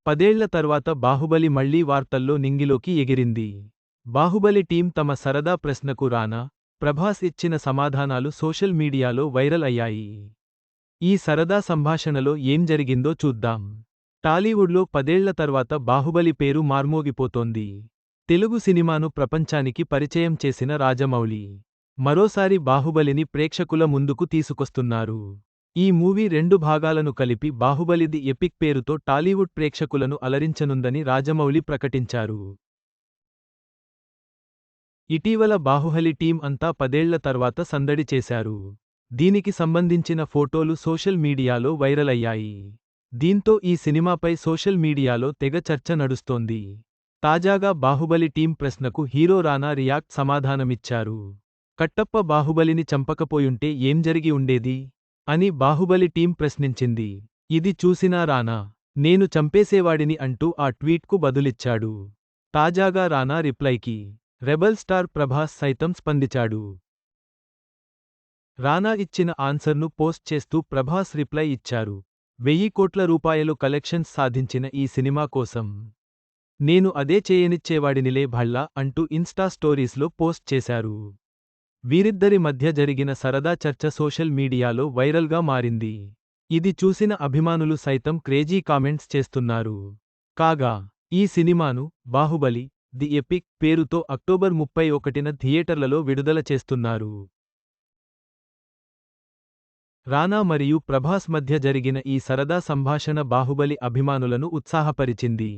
10 ఏళ్ల తర్వాత బాహుబలి మళ్లీ వార్తల్లో నింగిలోకి ఎగిరింది. బాహుబలి టీం తమ సరదా ప్రశ్నకు రానా, ప్రభాస్ ఇచ్చిన సమాధానాలు సోషల్ మీడియాలో వైరల్ అయ్యాయి. ఈ సరదా సంభాషణలో ఏం జరిగిందో చూద్దాం. టాలీవుడ్లో 10 ఏళ్ల తర్వాత బాహుబలి పేరు మార్మోగిపోతోంది. తెలుగు సినిమాను ప్రపంచానికి పరిచయం చేసిన రాజమౌళి మరోసారి బాహుబలిని ప్రేక్షకుల ముందుకు తీసుకొస్తున్నారు. ఈ మూవీ 2 భాగాలను కలిపి బాహుబలి ది ఎపిక్ పేరుతో టాలీవుడ్ ప్రేక్షకులను అలరించనుందని రాజమౌళి ప్రకటించారు. ఇటీవల బాహుబలి టీం అంతా 10 ఏళ్ల తర్వాత సందడి చేశారు. దీనికి సంబంధించిన ఫోటోలు సోషల్ మీడియాలో వైరల్ అయ్యాయి. దీంతో ఈ సినిమాపై సోషల్ మీడియాలో తెగ చర్చ నడుస్తోంది. తాజాగా బాహుబలి టీం ప్రశ్నకు హీరో రానా రియాక్ట్ సమాధానమిచ్చారు. కట్టప్ప బాహుబలిని చంపకపోయుంటే ఏం జరిగి ఉండేది అని బాహుబలి టీం ప్రశ్నించింది. ఇది చూసిన రానా, నేను చంపేసేవాడిని అంటూ ఆ ట్వీట్కు బదులిచ్చాడు. తాజాగా రానా రిప్లైకి రెబల్ స్టార్ ప్రభాస్ సైతం స్పందించాడు. రానా ఇచ్చిన ఆన్సర్ను పోస్ట్ చేస్తూ ప్రభాస్ రిప్లై ఇచ్చారు. 1000 కోట్ల రూపాయలు కలెక్షన్స్ సాధించిన ఈ సినిమా కోసం నేను అదే చేయనిచ్చేవాడినిలే భళ్ళా అంటూ ఇన్స్టా స్టోరీస్లో పోస్ట్ చేశారు. వీరిద్దరి మధ్య జరిగిన సరదా చర్చ సోషల్ మీడియాలో వైరల్గా మారింది. ఇది చూసిన అభిమానులు సైతం క్రేజీ కామెంట్స్ చేస్తున్నారు. కాగా ఈ సినిమాను బాహుబలి ది ఎపిక్ పేరుతో అక్టోబర్ 31న థియేటర్లలో విడుదల చేస్తున్నారు. రానా మరియు ప్రభాస్ మధ్య జరిగిన ఈ సరదా సంభాషణ బాహుబలి అభిమానులను ఉత్సాహపరిచింది.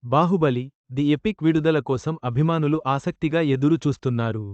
బాహుబలి ది ఎపిక్ విడుదల కోసం అభిమానులు ఆసక్తిగా ఎదురు చూస్తున్నారు.